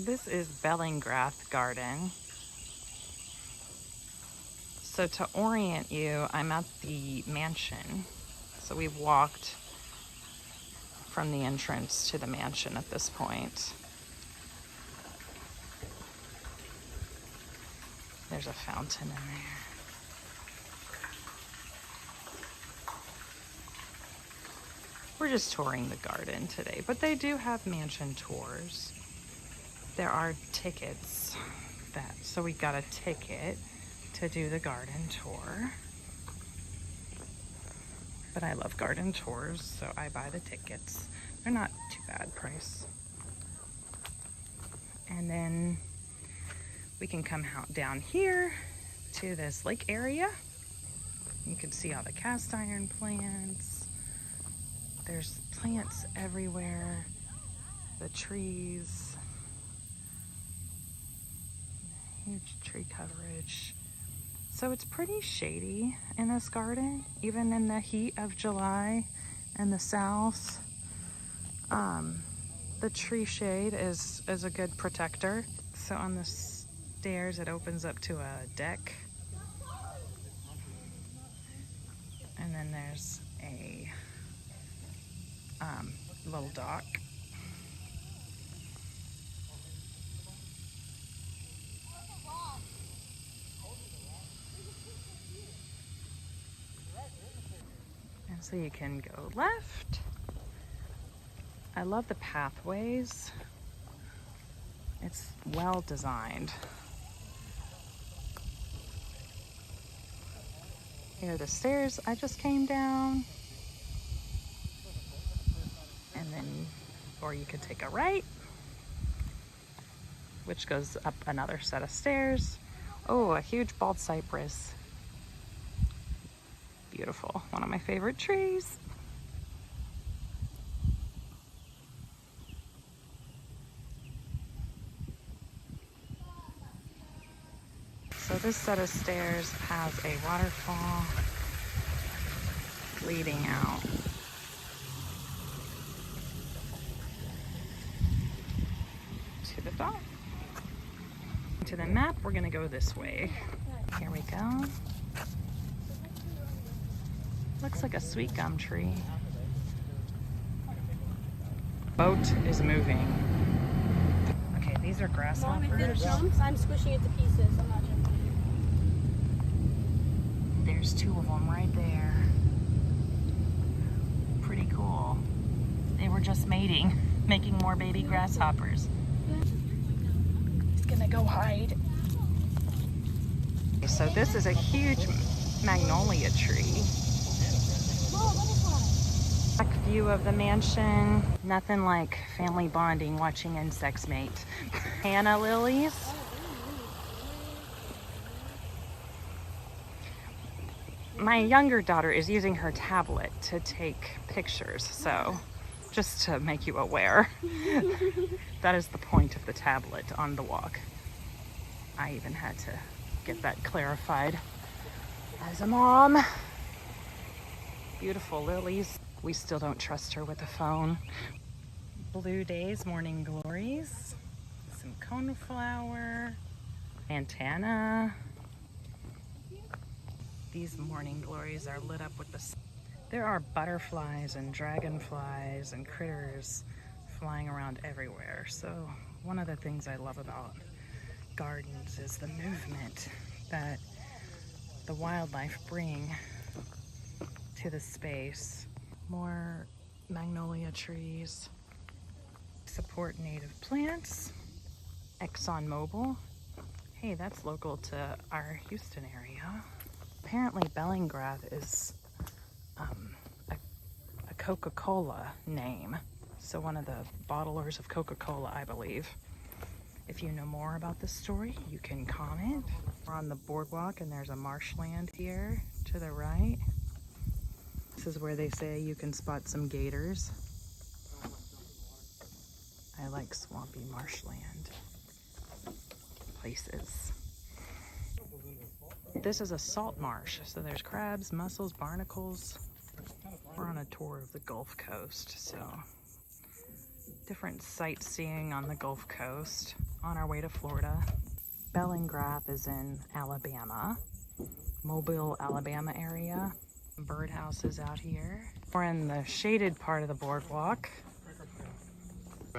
This is Bellingrath Garden. So to orient you, I'm at the mansion. So we've walked from the entrance to the mansion at this point. There's a fountain in there. We're just touring the garden today, but they do have mansion tours. There are tickets so we got a ticket to do the garden tour. But I love garden tours, so I buy the tickets. They're not too bad price. And then we can come out down here to this lake area. You can see all the cast iron plants. There's plants everywhere. The trees. Huge tree coverage. So it's pretty shady in this garden, even in the heat of July in the south. The tree shade is a good protector. So on the stairs, it opens up to a deck. And then there's a little dock. And so you can go left. I love the pathways. It's well designed. Here are the stairs I just came down. And then, or you could take a right, which goes up another set of stairs. Oh, a huge bald cypress. Beautiful, one of my favorite trees. So this set of stairs has a waterfall leading out. To the dock. To the map, we're gonna go this way. Here we go. Looks like a sweet gum tree. Boat is moving. Okay, these are grasshoppers. Mom, if it jumps, I'm squishing it to pieces. I'm not jumping. There's two of them right there. Pretty cool. They were just mating, making more baby grasshoppers. He's gonna go hide. So this is a huge magnolia tree. Back view of the mansion. Nothing like family bonding watching insects mate. Hannah lilies. My younger daughter is using her tablet to take pictures, so just to make you aware. That is the point of the tablet on the walk. I even had to get that clarified as a mom. Beautiful lilies. We still don't trust her with the phone. Blue days, morning glories. Some coneflower. Lantana. These morning glories are lit up with the sun. There are butterflies and dragonflies and critters flying around everywhere. So one of the things I love about gardens is the movement that the wildlife bring to the space. More magnolia trees. Support native plants. ExxonMobil. Hey, that's local to our Houston area. Apparently Bellingrath is a Coca-Cola name. So one of the bottlers of Coca-Cola, I believe. If you know more about this story, you can comment. We're on the boardwalk and there's a marshland here to the right. This is where they say you can spot some gators. I like swampy marshland places. This is a salt marsh, so there's crabs, mussels, barnacles. We're on a tour of the Gulf Coast, so different sightseeing on the Gulf Coast on our way to Florida. Bellingrath is in Alabama, Mobile, Alabama area. Birdhouses out here. We're in the shaded part of the boardwalk.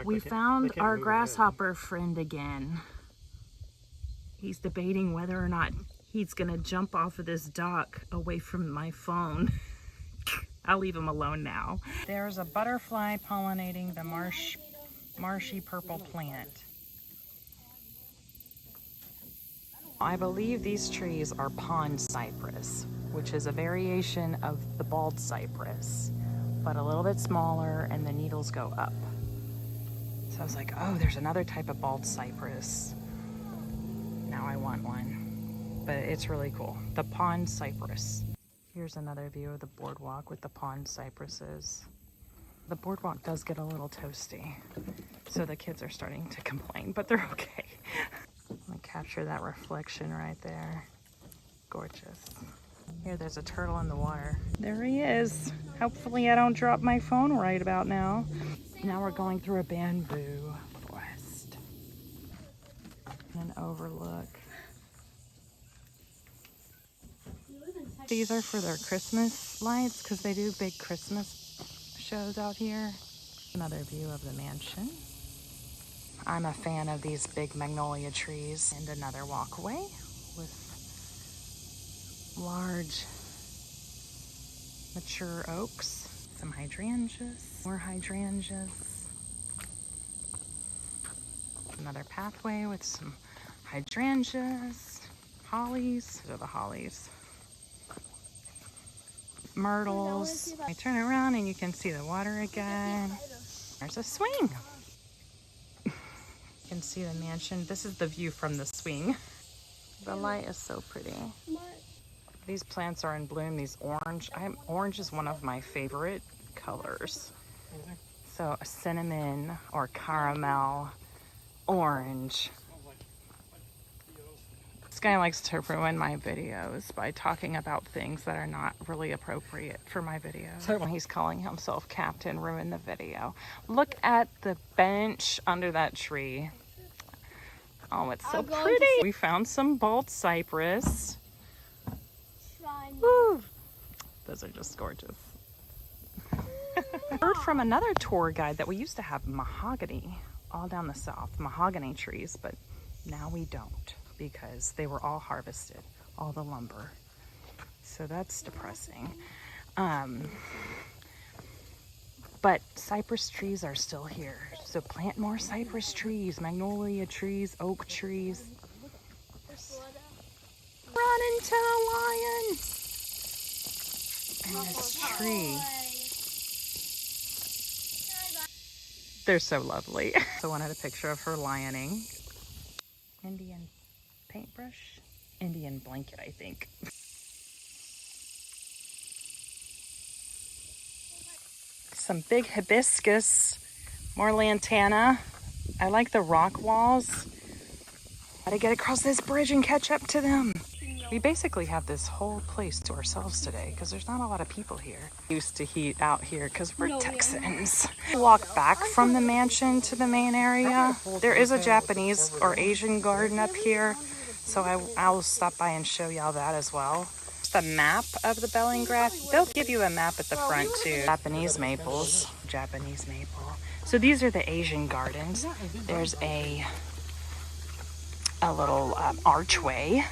We found our grasshopper friend again. He's debating whether or not he's gonna jump off of this dock away from my phone. I'll leave him alone now. There's a butterfly pollinating the marshy purple plant. I believe these trees are pond cypress, which is a variation of the bald cypress, but a little bit smaller, and the needles go up. So I was like, oh, there's another type of bald cypress. Now I want one, but it's really cool. The pond cypress. Here's another view of the boardwalk with the pond cypresses. The boardwalk does get a little toasty, so the kids are starting to complain, but they're okay. I'm gonna capture that reflection right there. Gorgeous. Here, there's a turtle in the water. There he is. Hopefully I don't drop my phone right about now. Now we're going through a bamboo forest. An overlook. These are for their Christmas lights because they do big Christmas shows out here. Another view of the mansion. I'm a fan of these big magnolia trees. And another walkway with large mature oaks. Some hydrangeas, more hydrangeas. Another pathway with some hydrangeas, hollies. These are the hollies. Myrtles. I turn around and you can see the water again. There's a swing. You can see the mansion. This is the view from the swing. The light is so pretty. These plants are in bloom. These orange. Orange is one of my favorite colors. So a cinnamon or caramel orange. This guy likes to ruin my videos by talking about things that are not really appropriate for my videos. He's calling himself Captain Ruin the Video. Look at the bench under that tree. Oh, it's so pretty. We found some bald cypress. Woo. Those are just gorgeous. Heard from another tour guide that we used to have mahogany all down the south, mahogany trees, but now we don't because they were all harvested, all the lumber. So that's depressing. But cypress trees are still here. So plant more cypress trees, magnolia trees, oak trees. Run into the lion! And this tree. They're so lovely. So I wanted a picture of her lioning. Indian paintbrush. Indian blanket, I think. Some big hibiscus. More lantana. I like the rock walls. Gotta get across this bridge and catch up to them. We basically have this whole place to ourselves today because there's not a lot of people here. Used to heat out here because we're Texans. Walk back from the mansion to the main area. There is a Japanese or Asian garden up here, so I'll stop by and show y'all that as well. The map of the Bellingrath. They'll give you a map at the front too. Japanese maples. Japanese maple. So these are the Asian gardens. There's a little archway.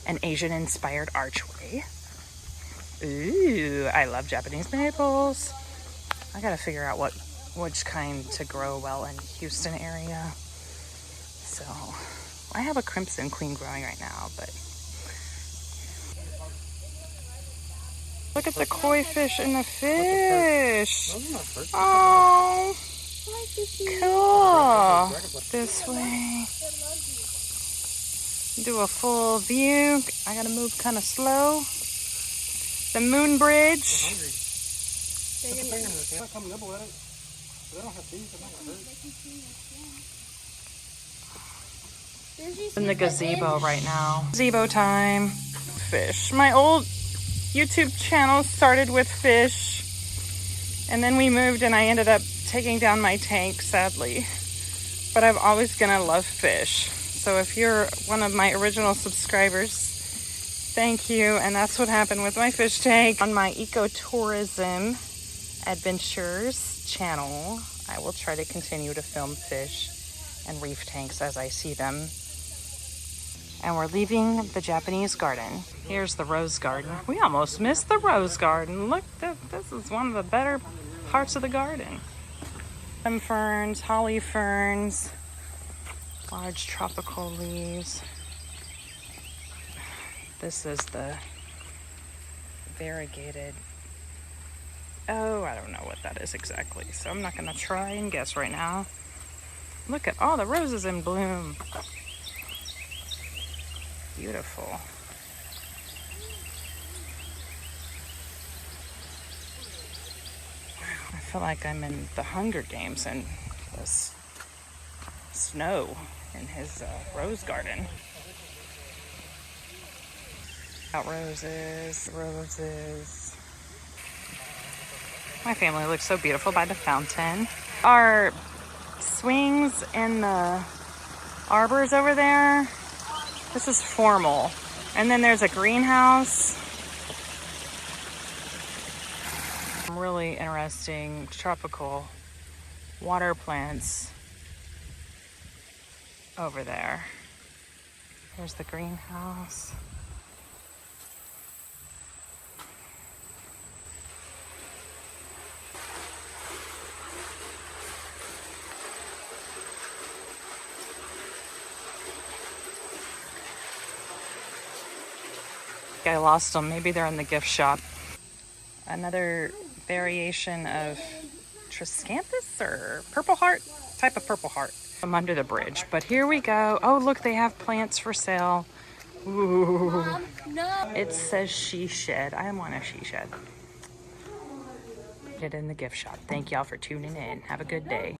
An Asian-inspired archway. Ooh, I love Japanese maples. I gotta figure out which kind to grow well in Houston area. So, I have a Crimson Queen growing right now, but look at the koi fish and the fish. Oh, cool. This way. Do a full view. I gotta move kind of slow. The moon bridge. In the gazebo right now. Gazebo time. Fish. My old YouTube channel started with fish. And then we moved and I ended up taking down my tank, sadly. But I'm always gonna love fish. So if you're one of my original subscribers, thank you. And that's what happened with my fish tank. On my ecotourism adventures channel, I will try to continue to film fish and reef tanks as I see them. And we're leaving the Japanese garden. Here's the rose garden. We almost missed the rose garden. Look, this is one of the better parts of the garden. Some ferns, holly ferns, large tropical leaves. This is the variegated. Oh, I don't know what that is exactly, so I'm not gonna try and guess right now. Look at all the roses in bloom. Beautiful. I feel like I'm in the Hunger Games and this snow in his rose garden. Out roses, roses. My family looks so beautiful by the fountain. Our swings in the arbors over there. This is formal. And then there's a greenhouse. Really interesting tropical water plants over there. There's the greenhouse. I lost them. Maybe they're in the gift shop. Another variation of Triscanthus or purple heart, type of purple heart. I'm under the bridge, but here we go. Oh, look, they have plants for sale. Ooh. No. It says she shed. I want a she shed. Get in the gift shop. Thank y'all for tuning in. Have a good day.